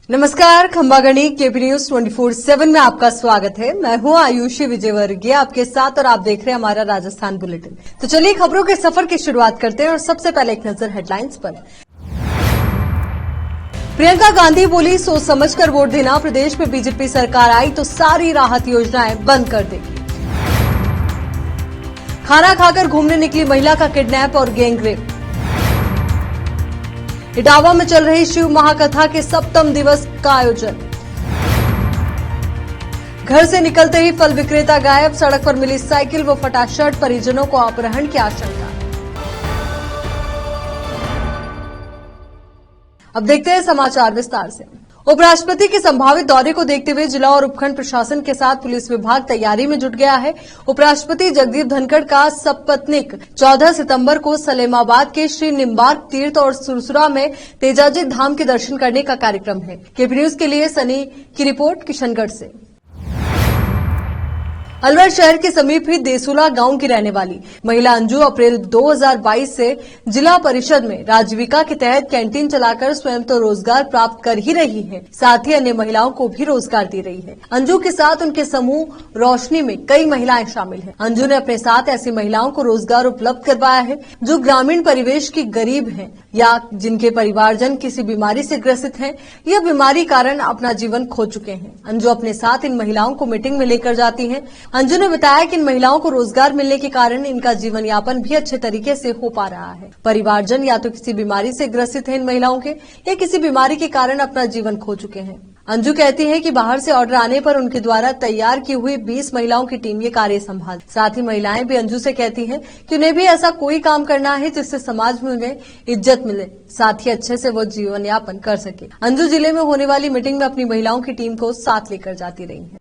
नमस्कार, खंबागणी KP news 24/7 में आपका स्वागत है। मैं हूं आयुषी विजयवर्गीय आपके साथ और आप देख रहे हैं हमारा राजस्थान बुलेटिन। तो चलिए खबरों के सफर की शुरुआत करते हैं और सबसे पहले एक नजर हेडलाइंस पर। प्रियंका गांधी बोली, सोच समझकर वोट देना। प्रदेश में बीजेपी सरकार आई तो सारी राहत योजनाएं बंद कर देगी। खाना खाकर घूमने निकली महिला का किडनैप और गैंगरेप। इटावा में चल रही शिव महाकथा के सप्तम दिवस का आयोजन। घर से निकलते ही फल विक्रेता गायब, सड़क पर मिली साइकिल व फटा शर्ट, परिजनों को अपहरण की आशंका। अब देखते हैं समाचार विस्तार से। उपराष्ट्रपति के संभावित दौरे को देखते हुए जिला और उपखंड प्रशासन के साथ पुलिस विभाग तैयारी में जुट गया है। उपराष्ट्रपति जगदीप धनखड़ का सपत्नीक 14 सितंबर को सलेमाबाद के श्री निम्बार्क तीर्थ और सुरसुरा में तेजाजी धाम के दर्शन करने का कार्यक्रम है। केपी न्यूज के लिए सनी की रिपोर्ट किशनगढ़ से। अलवर शहर के समीप ही देसुला गांव की रहने वाली महिला अंजू अप्रैल 2022 से जिला परिषद में राजीविका के तहत कैंटीन चलाकर स्वयं तो रोजगार प्राप्त कर ही रही है, साथ ही अन्य महिलाओं को भी रोजगार दे रही है। अंजू के साथ उनके समूह रोशनी में कई महिलाएं शामिल हैं। अंजू ने अपने साथ ऐसी महिलाओं को रोजगार उपलब्ध करवाया है जो ग्रामीण परिवेश की गरीब हैं या जिनके परिवारजन किसी बीमारी से ग्रसित हैं या बीमारी कारण अपना जीवन खो चुके हैं। अंजू अपने साथ इन महिलाओं को मीटिंग में लेकर जाती हैं। अंजू ने बताया कि इन महिलाओं को रोजगार मिलने के कारण इनका जीवन यापन भी अच्छे तरीके से हो पा रहा है। परिवारजन या तो किसी बीमारी से ग्रसित हैं इन महिलाओं के या किसी बीमारी के कारण अपना जीवन खो चुके हैं। अंजू कहती हैं कि बाहर से ऑर्डर आने पर उनके द्वारा तैयार की हुई 20 महिलाओं की टीम ये कार्य संभाल। साथ ही महिलाएं भी अंजू से कहती हैं कि उन्हें भी ऐसा कोई काम करना है जिससे समाज में उन्हें इज्जत मिले, साथ ही अच्छे से वो जीवन यापन कर सके। अंजू जिले में होने वाली मीटिंग में अपनी महिलाओं की टीम को साथ लेकर जाती रही है।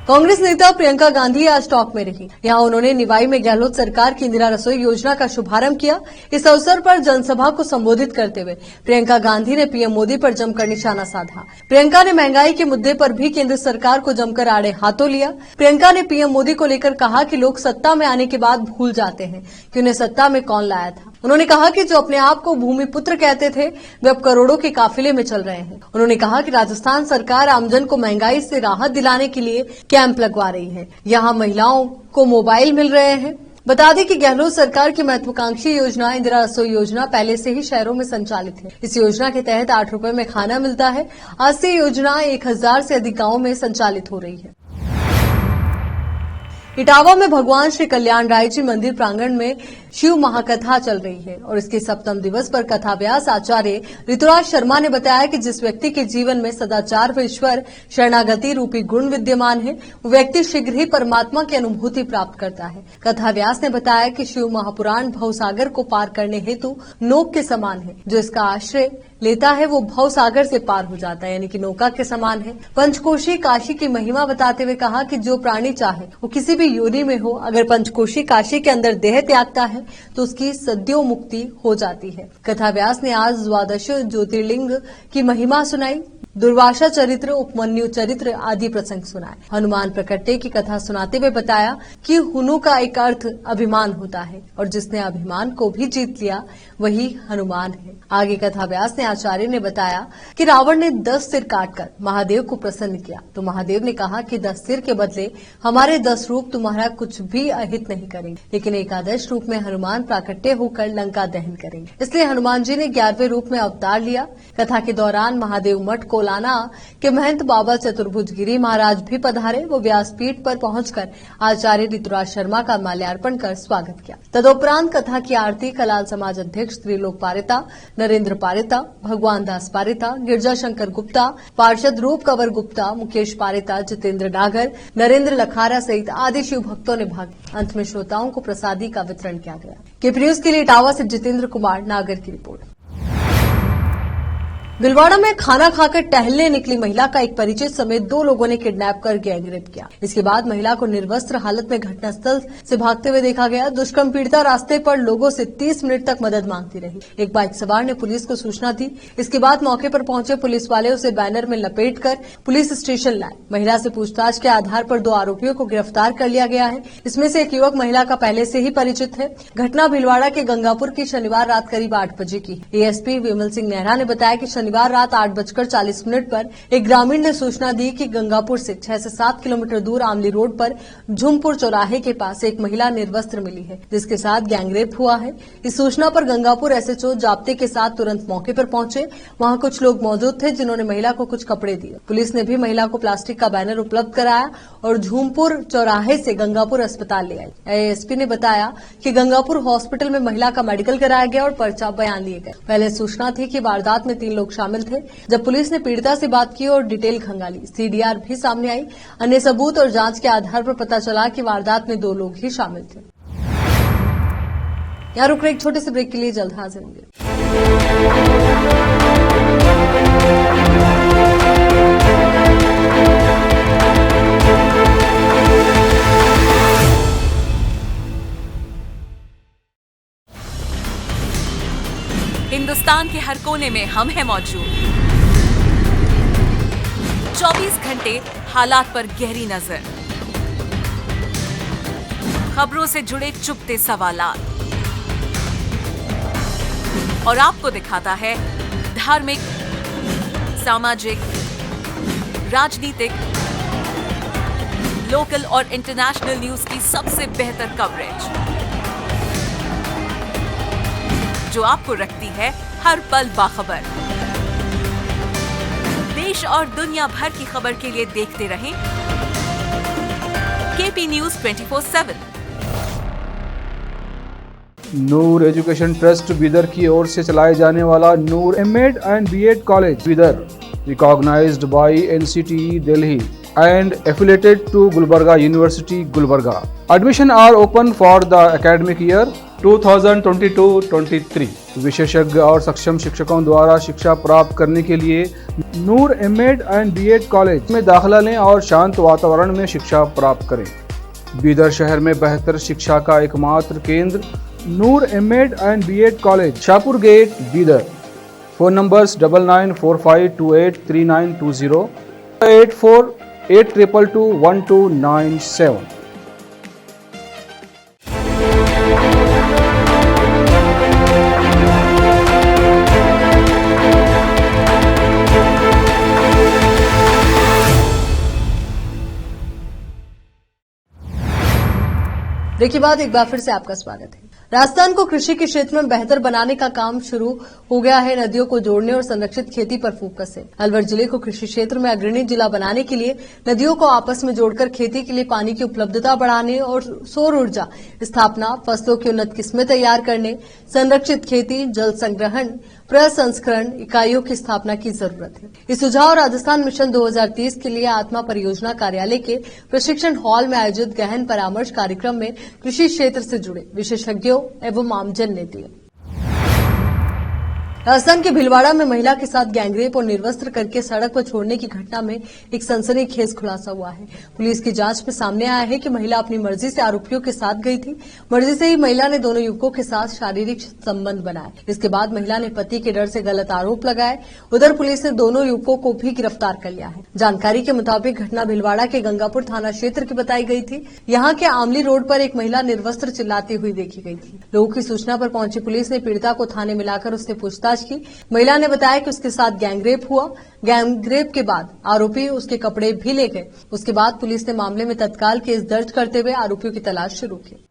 कांग्रेस नेता प्रियंका गांधी आज टॉक में रही। यहां उन्होंने निवाई में गहलोत सरकार की इंदिरा रसोई योजना का शुभारंभ किया। इस अवसर पर जनसभा को संबोधित करते हुए प्रियंका गांधी ने पीएम मोदी पर जमकर निशाना साधा। प्रियंका ने महंगाई के मुद्दे पर भी केंद्र सरकार को जमकर आड़े हाथों लिया। प्रियंका ने पीएम मोदी को लेकर कहा कि लोग सत्ता में आने के बाद भूल जाते हैं कि उन्हें सत्ता में कौन लाया था। उन्होंने कहा कि जो अपने आप को भूमिपुत्र कहते थे वे अब करोड़ों के काफिले में चल रहे हैं। उन्होंने कहा कि राजस्थान सरकार आमजन को महंगाई से राहत दिलाने के लिए कैंप लगवा रही है। यहाँ महिलाओं को मोबाइल मिल रहे हैं। बता दें कि गहलोत सरकार की महत्वाकांक्षी योजना इंदिरा रसोई योजना पहले से ही शहरों में संचालित है। इस योजना के तहत 8 रुपए में खाना मिलता है। आज से योजना 1000 से अधिक गांवों में संचालित हो रही है। इटावा में भगवान श्री कल्याण राय जी मंदिर प्रांगण में शिव महाकथा चल रही है और इसके सप्तम दिवस पर कथा व्यास आचार्य ऋतुराज शर्मा ने बताया कि जिस व्यक्ति के जीवन में सदाचार व ईश्वर शरणागति रूपी गुण विद्यमान है वो व्यक्ति शीघ्र ही परमात्मा की अनुभूति प्राप्त करता है। कथा व्यास ने बताया कि शिव महापुराण भवसागर को पार करने हेतु नौक के समान है। जो इसका आश्रय लेता है वो भवसागर से पार हो जाता है, यानी कि नौका के समान है। पंचकोशी काशी की महिमा बताते हुए कहा कि जो प्राणी चाहे वो किसी भी योनि में हो, अगर पंचकोशी काशी के अंदर देह त्यागता है तो उसकी सद्यो मुक्ति हो जाती है। कथा व्यास ने आज द्वादश ज्योतिर्लिंग की महिमा सुनाई, दुर्वासा चरित्र, उपमन्यु चरित्र आदि प्रसंग सुनाए। हनुमान प्रकटे की कथा सुनाते हुए बताया कि हुनु का एक अर्थ अभिमान होता है और जिसने अभिमान को भी जीत लिया वही हनुमान है। आगे कथा व्यास ने आचार्य ने बताया कि रावण ने 10 सिर काटकर महादेव को प्रसन्न किया तो महादेव ने कहा कि 10 सिर के बदले हमारे 10 रूप तुम्हारा कुछ भी अहित नहीं करेंगे, लेकिन एकादश रूप में हनुमान प्राकट्य होकर लंका दहन करेंगे। इसलिए हनुमान जी ने 11वें रूप में अवतार लिया। कथा के दौरान महादेव मठ कोलाना के महंत बाबा चतुर्भुज गिरी महाराज भी पधारे। वो व्यासपीठ पर पहुंचकर आचार्य ऋतुराज शर्मा का माल्यार्पण कर स्वागत किया। तदोपरांत कथा की आरती कलाल समाज अध्यक्ष त्रिलोक पारिता, नरेंद्र पारिता, भगवान दास पारिता, गिरजा शंकर गुप्ता, पार्षद रूप कंवर गुप्ता, मुकेश पारिता, जितेंद्र डागर, नरेंद्र लखारा सहित आदि शिव भक्तों ने भाग लिया। अंत में श्रोताओं को प्रसादी का वितरण किया गया। केपी न्यूज के लिए इटावा से जितेंद्र कुमार नागर की रिपोर्ट। भिलवाड़ा में खाना खाकर टहलने निकली महिला का एक परिचित समेत 2 लोगों ने किडनैप कर गैंगरेप किया। इसके बाद महिला को निर्वस्त्र हालत में घटनास्थल से भागते हुए देखा गया। दुष्कर्म पीड़िता रास्ते पर लोगों से 30 मिनट तक मदद मांगती रही। एक बाइक सवार ने पुलिस को सूचना दी। इसके बाद मौके पर पहुंचे पुलिस वाले उसे बैनर में लपेटकर पुलिस स्टेशन लाए। महिला से पूछताछ के आधार पर 2 आरोपियों को गिरफ्तार कर लिया गया है। इसमें से एक युवक महिला का पहले से ही परिचित है। घटना भिलवाड़ा के गंगापुर की शनिवार रात करीब 8 बजे की। एएसपी विमल सिंह नेहरा ने बताया कि शनिवार रात 8:40 पर एक ग्रामीण ने सूचना दी कि गंगापुर से 6 से 7 किलोमीटर दूर आमली रोड पर झुमपुर चौराहे के पास एक महिला निर्वस्त्र मिली है, जिसके साथ गैंगरेप हुआ है। इस सूचना पर गंगापुर एसएचओ जाब्ते के साथ तुरंत मौके पर पहुंचे। वहां कुछ लोग मौजूद थे जिन्होंने महिला को कुछ कपड़े दिए। पुलिस ने भी महिला को प्लास्टिक का बैनर उपलब्ध कराया और झुमपुर चौराहे से गंगापुर अस्पताल ले आई। एएसपी ने बताया कि गंगापुर हॉस्पिटल में महिला का मेडिकल कराया गया और पर्चा बयान लिए गए। पहले सूचना थी कि वारदात में 3 लोग शामिल थे। जब पुलिस ने पीड़िता से बात की और डिटेल खंगाली, सीडीआर भी सामने आई। अन्य सबूत और जांच के आधार पर पता चला कि वारदात में 2 लोग ही शामिल थे। यहाँ रुक रहे एक छोटे से ब्रेक के लिए, जल्द हाजिर होंगे। हिंदुस्तान के हर कोने में हम हैं मौजूद। 24 घंटे हालात पर गहरी नजर, खबरों से जुड़े चुपते सवालात और आपको दिखाता है धार्मिक, सामाजिक, राजनीतिक, लोकल और इंटरनेशनल न्यूज की सबसे बेहतर कवरेज, जो आपको रखती है हर पल बाखबर। देश और दुनिया भर की खबर के लिए देखते रहें KP news 24/7। Noor education trust Bidar की ओर से चलाए जाने वाला Noor MEd and BEd college Bidar, recognised by NCTE Delhi and affiliated to Gulbarga University, Gulbarga. Admission are open for the academic year 2022-23. विशेषज्ञ और सक्षम शिक्षकों द्वारा शिक्षा प्राप्त करने के लिए नूर एमएड एंड बीएड कॉलेज में दाखिला लें और शांत वातावरण में शिक्षा प्राप्त करें। बीदर शहर में बेहतर शिक्षा का एकमात्र केंद्र Noor MEd and BEd college, Shahpur gate, Bidar. Phone numbers 9945283920, 8482221297। देखिए बाद एक बार फिर से आपका स्वागत है। राजस्थान को कृषि के क्षेत्र में बेहतर बनाने का काम शुरू हो गया है। नदियों को जोड़ने और संरक्षित खेती पर फोकस है। अलवर जिले को कृषि क्षेत्र में अग्रणी जिला बनाने के लिए नदियों को आपस में जोड़कर खेती के लिए पानी की उपलब्धता बढ़ाने और सौर ऊर्जा स्थापना, फसलों की उन्नत किस्में तैयार करने, संरक्षित खेती, जल संग्रहण, प्रसंस्करण इकाइयों की स्थापना की जरूरत है। इस सुझाव राजस्थान मिशन 2030 के लिए आत्मा परियोजना कार्यालय के प्रशिक्षण हॉल में आयोजित गहन परामर्श कार्यक्रम में कृषि क्षेत्र से जुड़े विशेषज्ञों एवं आमजन ने दिए। राजस्थान के भीलवाड़ा में महिला के साथ गैंगरेप और निर्वस्त्र करके सड़क पर छोड़ने की घटना में एक सनसनीखेज खुलासा हुआ है। पुलिस की जांच में सामने आया है कि महिला अपनी मर्जी से आरोपियों के साथ गई थी। मर्जी से ही महिला ने दोनों युवकों के साथ शारीरिक संबंध बनाए। इसके बाद महिला ने पति के डर से गलत आरोप लगाए। उधर पुलिस ने दोनों युवकों को भी गिरफ्तार कर लिया है। जानकारी के मुताबिक घटना भीलवाड़ा के गंगापुर थाना क्षेत्र की बताई गई थी। यहाँ के आमली रोड पर एक महिला निर्वस्त्र चिल्लाती हुई देखी गई थी। लोगों की सूचना पर पहुंची पुलिस ने पीड़िता को थाने में लाकर उससे पूछताछ की। महिला ने बताया कि उसके साथ गैंगरेप हुआ। गैंगरेप के बाद आरोपी उसके कपड़े भी ले गए। उसके बाद पुलिस ने मामले में तत्काल केस दर्ज करते हुए आरोपियों की तलाश शुरू की।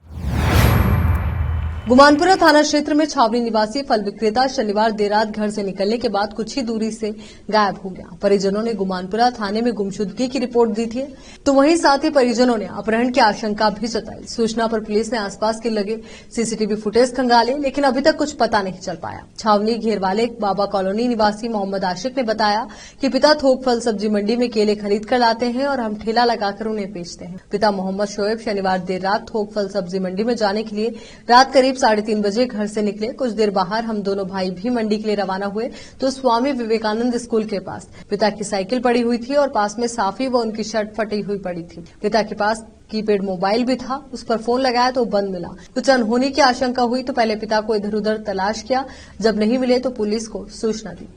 गुमानपुरा थाना क्षेत्र में छावनी निवासी फल विक्रेता शनिवार देर रात घर से निकलने के बाद कुछ ही दूरी से गायब हो गया। परिजनों ने गुमानपुरा थाने में गुमशुदगी की रिपोर्ट दी थी, तो वहीं साथ ही परिजनों ने अपहरण की आशंका भी जताई। सूचना पर पुलिस ने आसपास के लगे सीसीटीवी फुटेज खंगाले, लेकिन अभी तक कुछ पता नहीं चल पाया। छावनी घेरवाले बाबा कॉलोनी निवासी मोहम्मद आशिक ने बताया कि पिता थोक फल सब्जी मंडी में केले खरीद कर लाते हैं और हम ठेला लगाकर उन्हें बेचते हैं। पिता मोहम्मद शोएब शनिवार देर रात थोक फल सब्जी मंडी में जाने के लिए रात करीब 3:30 बजे घर से निकले। कुछ देर बाहर हम दोनों भाई भी मंडी के लिए रवाना हुए तो स्वामी विवेकानंद स्कूल के पास पिता की साइकिल पड़ी हुई थी और पास में साफी व उनकी शर्ट फटी हुई पड़ी थी। पिता के पास कीपैड मोबाइल भी था। उस पर फोन लगाया तो बंद मिला। कुछ अनहोनी की आशंका हुई तो पहले पिता को इधर उधर तलाश किया। जब नहीं मिले तो पुलिस को सूचना दी।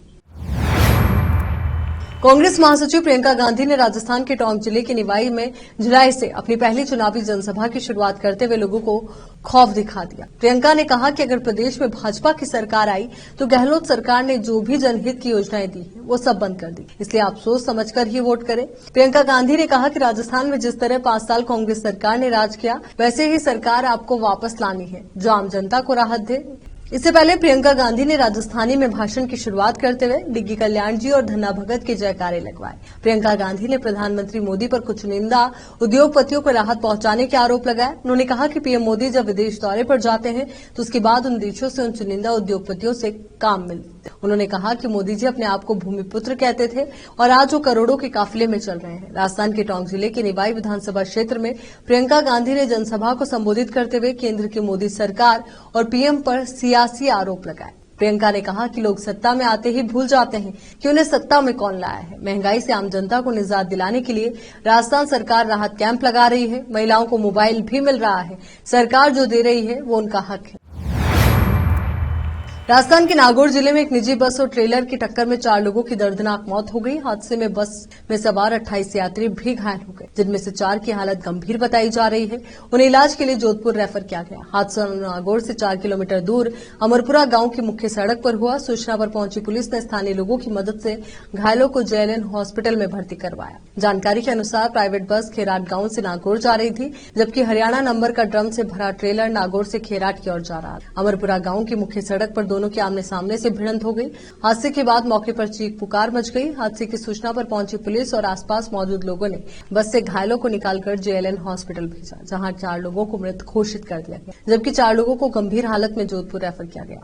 कांग्रेस महासचिव प्रियंका गांधी ने राजस्थान के टोंक जिले के निवाई में जुलाई से अपनी पहली चुनावी जनसभा की शुरुआत करते हुए लोगों को खौफ दिखा दिया। प्रियंका ने कहा कि अगर प्रदेश में भाजपा की सरकार आई तो गहलोत सरकार ने जो भी जनहित की योजनाएं दी है वो सब बंद कर दी, इसलिए आप सोच समझकर ही वोट करें। प्रियंका गांधी ने कहा कि राजस्थान में जिस तरह 5 साल कांग्रेस सरकार ने राज किया वैसे ही सरकार आपको वापस लानी है जो आम जनता को राहत दे। इससे पहले प्रियंका गांधी ने राजस्थानी में भाषण की शुरुआत करते हुए डिग्गी कल्याण जी और धन्ना भगत के जयकारे लगवाए। प्रियंका गांधी ने प्रधानमंत्री मोदी पर कुछ निंदा उद्योगपतियों को राहत पहुंचाने के आरोप लगाए। उन्होंने कहा कि पीएम मोदी जब विदेश दौरे पर जाते हैं तो उसके बाद उन देशों से उन चुनिंदा उद्योगपतियों से काम मिलते। उन्होंने कहा कि मोदी जी अपने आप को भूमिपुत्र कहते थे और आज वो करोड़ों के काफिले में चल रहे हैं। राजस्थान के टोंक जिले के निवाई विधानसभा क्षेत्र में प्रियंका गांधी ने जनसभा को संबोधित करते हुए केंद्र की मोदी सरकार और पीएम पर सियासी आरोप लगाए। प्रियंका ने कहा कि लोग सत्ता में आते ही भूल जाते हैं कि उन्हें सत्ता में कौन लाया है। महंगाई से आम जनता को निजात दिलाने के लिए राजस्थान सरकार राहत कैंप लगा रही है। महिलाओं को मोबाइल भी मिल रहा है। सरकार जो दे रही है वो उनका हक है। राजस्थान के नागौर जिले में एक निजी बस और ट्रेलर की टक्कर में 4 लोगों की दर्दनाक मौत हो गई। हादसे में बस में सवार 28 यात्री भी घायल हो गए, जिनमें से 4 की हालत गंभीर बताई जा रही है। उन्हें इलाज के लिए जोधपुर रेफर किया गया। हादसा नागौर से 4 किलोमीटर दूर अमरपुरा गांव की मुख्य सड़क पर हुआ। सूचना पर पहुंची पुलिस ने स्थानीय लोगों की मदद से घायलों को जेएलएन हॉस्पिटल में भर्ती करवाया। जानकारी के अनुसार प्राइवेट बस खेराट गांव से नागौर जा रही थी, जबकि हरियाणा नंबर का ड्रम से भरा ट्रेलर नागौर से खेराट की ओर जा रहा था। अमरपुरा गांव की मुख्य सड़क पर दोनों के आमने सामने से भिड़ंत हो गई। हादसे के बाद मौके पर चीख पुकार मच गई। हादसे की सूचना पर पहुंची पुलिस और आसपास मौजूद लोगों ने बस से घायलों को निकालकर जेएलएन हॉस्पिटल भेजा, जहां 4 लोगों को मृत घोषित कर दिया गया, जबकि 4 लोगों को गंभीर हालत में जोधपुर रेफर किया गया।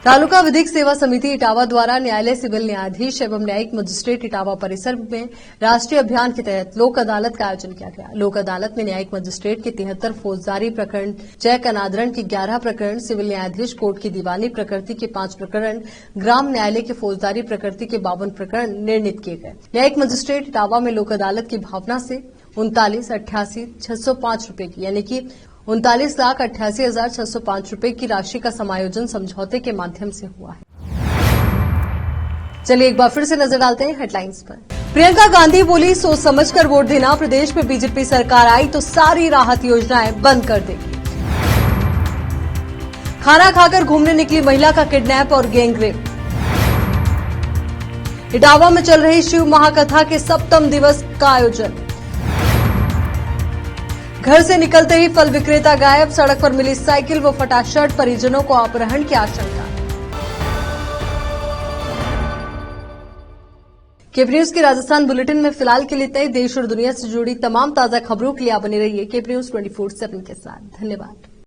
तालुका विधिक सेवा समिति इटावा द्वारा न्यायालय सिविल न्यायाधीश एवं न्यायिक मजिस्ट्रेट इटावा परिसर में राष्ट्रीय अभियान के तहत लोक अदालत का आयोजन किया गया। लोक अदालत में न्यायिक मजिस्ट्रेट के 73 फौजदारी प्रकरण, चेक अनादरण के 11 प्रकरण, सिविल न्यायाधीश कोर्ट की दीवानी प्रकृति के 5 प्रकरण, ग्राम न्यायालय के फौजदारी प्रकृति के 52 प्रकरण निर्णित किए गए। न्यायिक मजिस्ट्रेट इटावा में लोक अदालत की भावना से 39,88,605 रूपये की यानी कि 39,88,605 रूपये की राशि का समायोजन समझौते के माध्यम से हुआ है। चलिए एक बार फिर से नजर डालते हैं हेडलाइंस पर। प्रियंका गांधी बोली, सोच समझकर वोट देना। प्रदेश में बीजेपी सरकार आई तो सारी राहत योजनाएं बंद कर देगी। खाना खाकर घूमने निकली महिला का किडनैप और गैंगरेप। इटावा में चल रही शिव महाकथा के 7वें दिवस का आयोजन। घर से निकलते ही फल विक्रेता गायब। सड़क पर मिली साइकिल व फटा शर्ट, परिजनों को अपहरण की आशंका। केपी न्यूज के राजस्थान बुलेटिन में फिलहाल के लिए इतना ही। देश और दुनिया से जुड़ी तमाम ताजा खबरों के लिए आप बने रहिए केपी न्यूज 24/7 के साथ। धन्यवाद।